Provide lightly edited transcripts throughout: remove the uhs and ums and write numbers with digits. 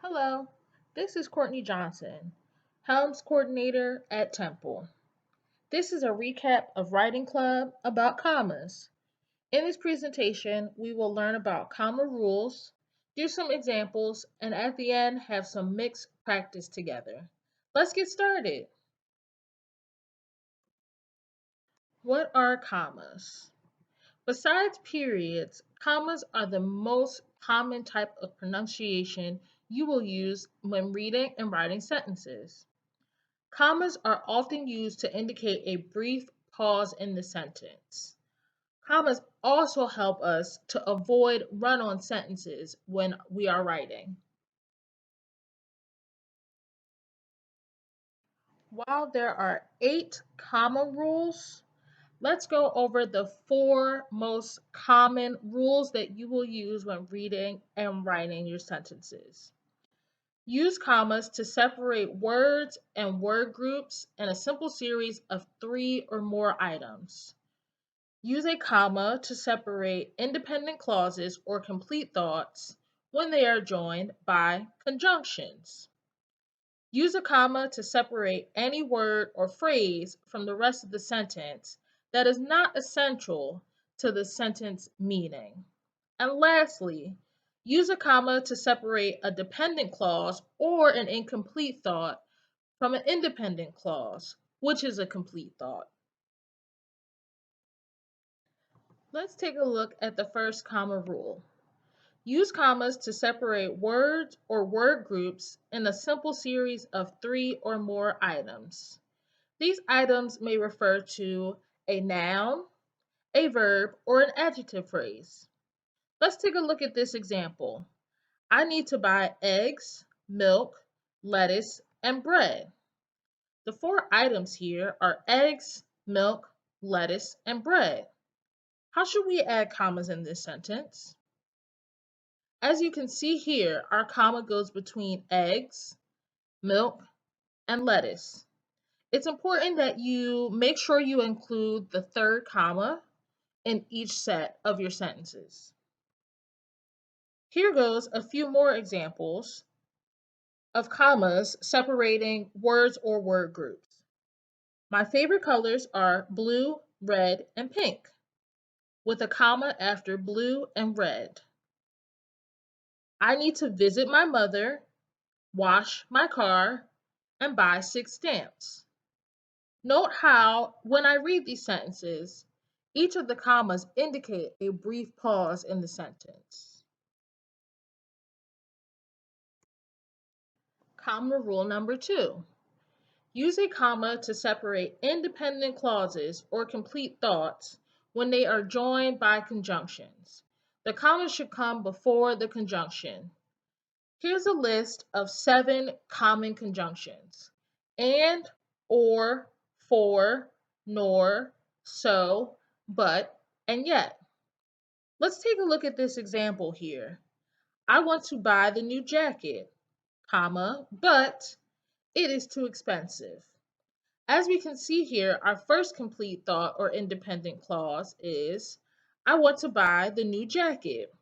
Hello, this is Courtney Johnson, Helms coordinator at Temple. This is a recap of Writing Club about commas. In this presentation, we will learn about comma rules, do some examples, and at the end have some mixed practice together. Let's get started. What are commas? Besides periods, commas are the most common type of pronunciation you will use when reading and writing sentences. Commas are often used to indicate a brief pause in the sentence. Commas also help us to avoid run on sentences when we are writing. While there are 8 comma rules, let's go over the 4 most common rules that you will use when reading and writing your sentences. Use commas to separate words and word groups in a simple series of 3 or more items. Use a comma to separate independent clauses or complete thoughts when they are joined by conjunctions. Use a comma to separate any word or phrase from the rest of the sentence that is not essential to the sentence meaning. And lastly, use a comma to separate a dependent clause or an incomplete thought from an independent clause, which is a complete thought. Let's take a look at the first comma rule. Use commas to separate words or word groups in a simple series of 3 or more items. These items may refer to a noun, a verb, or an adjective phrase. Let's take a look at this example. I need to buy eggs, milk, lettuce, and bread. The 4 items here are eggs, milk, lettuce, and bread. How should we add commas in this sentence? As you can see here, our comma goes between eggs, milk, and lettuce. It's important that you make sure you include the third comma in each set of your sentences. Here goes a few more examples of commas separating words or word groups. My favorite colors are blue, red, and pink, with a comma after blue and red. I need to visit my mother, wash my car, and buy 6 stamps. Note how, when I read these sentences, each of the commas indicate a brief pause in the sentence. Comma rule number 2. Use a comma to separate independent clauses or complete thoughts when they are joined by conjunctions. The comma should come before the conjunction. Here's a list of 7 common conjunctions: and, or, for, nor, so, but, and yet. Let's take a look at this example here. I want to buy the new jacket, comma, but it is too expensive. As we can see here, our first complete thought or independent clause is, I want to buy the new jacket.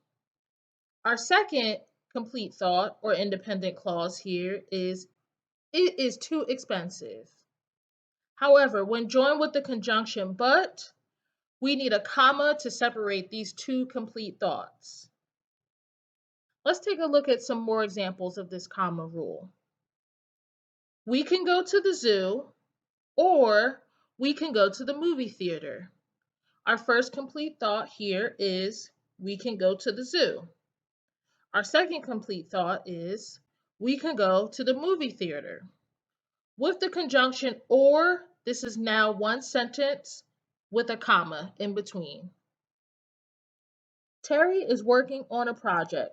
Our second complete thought or independent clause here is, it is too expensive. However, when joined with the conjunction but, we need a comma to separate these 2 complete thoughts. Let's take a look at some more examples of this comma rule. We can go to the zoo, or we can go to the movie theater. Our first complete thought here is, we can go to the zoo. Our second complete thought is, we can go to the movie theater. With the conjunction or, this is now one sentence with a comma in between. Terry is working on a project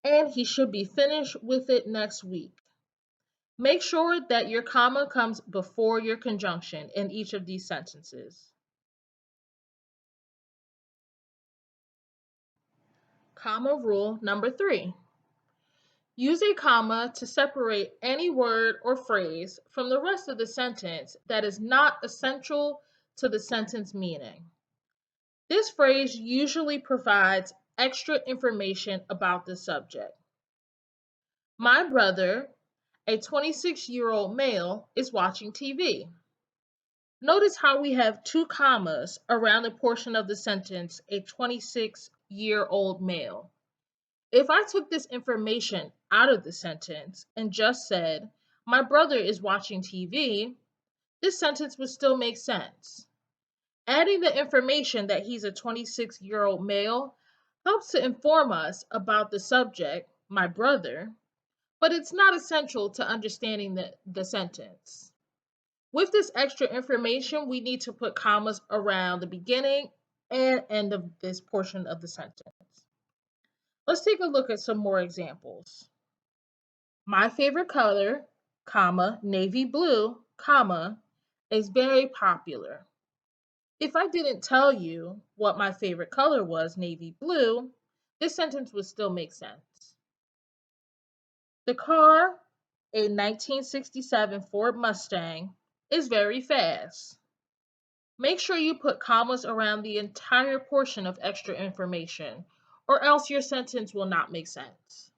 and he should be finished with it next week. Make sure that your comma comes before your conjunction in each of these sentences. Comma rule number 3. Use a comma to separate any word or phrase from the rest of the sentence that is not essential to the sentence meaning. This phrase usually provides extra information about the subject. My brother, a 26-year-old male, is watching TV. Notice how we have two commas around the portion of the sentence, a 26-year-old male. If I took this information out of the sentence and just said, my brother is watching TV, this sentence would still make sense. Adding the information that he's a 26-year-old male helps to inform us about the subject, my brother, but it's not essential to understanding the sentence. With this extra information, we need to put commas around the beginning and end of this portion of the sentence. Let's take a look at some more examples. My favorite color, comma, navy blue, comma, is very popular. If I didn't tell you what my favorite color was, navy blue, this sentence would still make sense. The car, a 1967 Ford Mustang, is very fast. Make sure you put commas around the entire portion of extra information, or else your sentence will not make sense.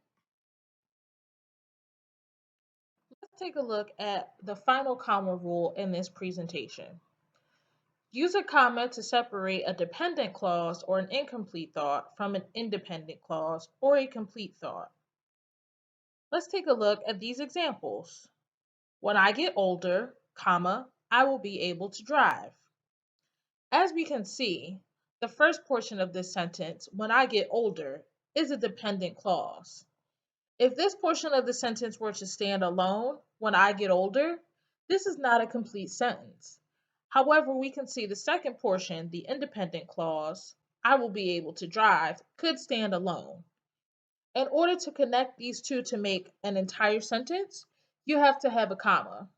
Let's take a look at the final comma rule in this presentation. Use a comma to separate a dependent clause or an incomplete thought from an independent clause or a complete thought. Let's take a look at these examples. When I get older, comma, I will be able to drive. As we can see, the first portion of this sentence, when I get older, is a dependent clause. If this portion of the sentence were to stand alone, when I get older, this is not a complete sentence. However, we can see the second portion, the independent clause, I will be able to drive, could stand alone. In order to connect these two to make an entire sentence, you have to have a comma.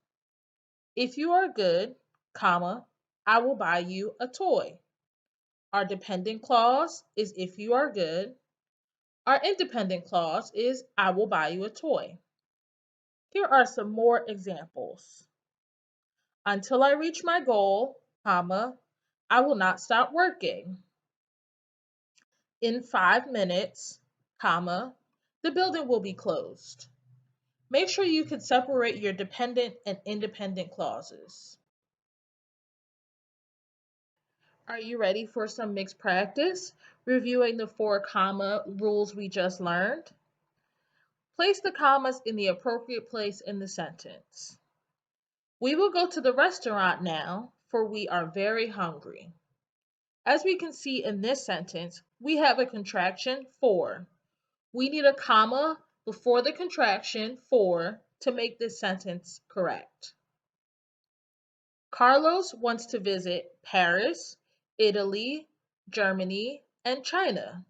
If you are good, comma, I will buy you a toy. Our dependent clause is if you are good. Our independent clause is I will buy you a toy. Here are some more examples. Until I reach my goal, comma, I will not stop working. In 5 minutes, comma, the building will be closed. Make sure you can separate your dependent and independent clauses. Are you ready for some mixed practice? Reviewing the 4 comma rules we just learned. Place the commas in the appropriate place in the sentence. We will go to the restaurant now, for we are very hungry. As we can see in this sentence, we have a contraction for. We need a comma before the contraction for to make this sentence correct. Carlos wants to visit Paris, Italy, Germany, and China.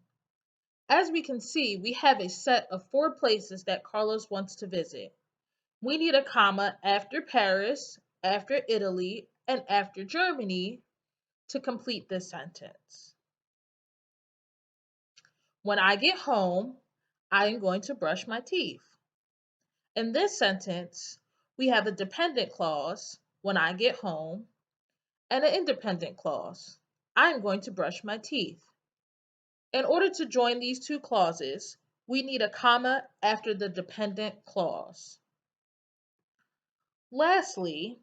As we can see, we have a set of 4 places that Carlos wants to visit. We need a comma after Paris, after Italy, and after Germany to complete this sentence. When I get home, I am going to brush my teeth. In this sentence, we have a dependent clause, when I get home, and an independent clause, I am going to brush my teeth. In order to join these two clauses, we need a comma after the dependent clause. Lastly,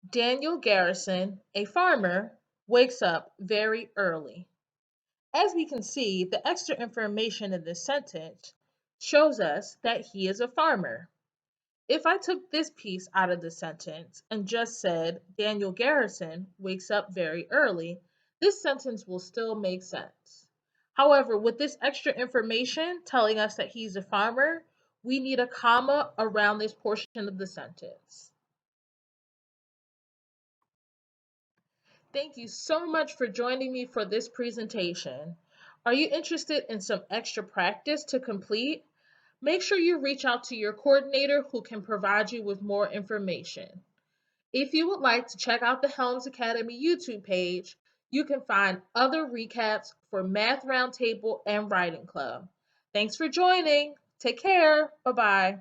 Daniel Garrison, a farmer, wakes up very early. As we can see, the extra information in this sentence shows us that he is a farmer. If I took this piece out of the sentence and just said, Daniel Garrison wakes up very early, this sentence will still make sense. However, with this extra information telling us that he's a farmer, we need a comma around this portion of the sentence. Thank you so much for joining me for this presentation. Are you interested in some extra practice to complete? Make sure you reach out to your coordinator who can provide you with more information. If you would like to check out the Helms Academy YouTube page, you can find other recaps for Math Roundtable and Writing Club. Thanks for joining. Take care. Bye-bye.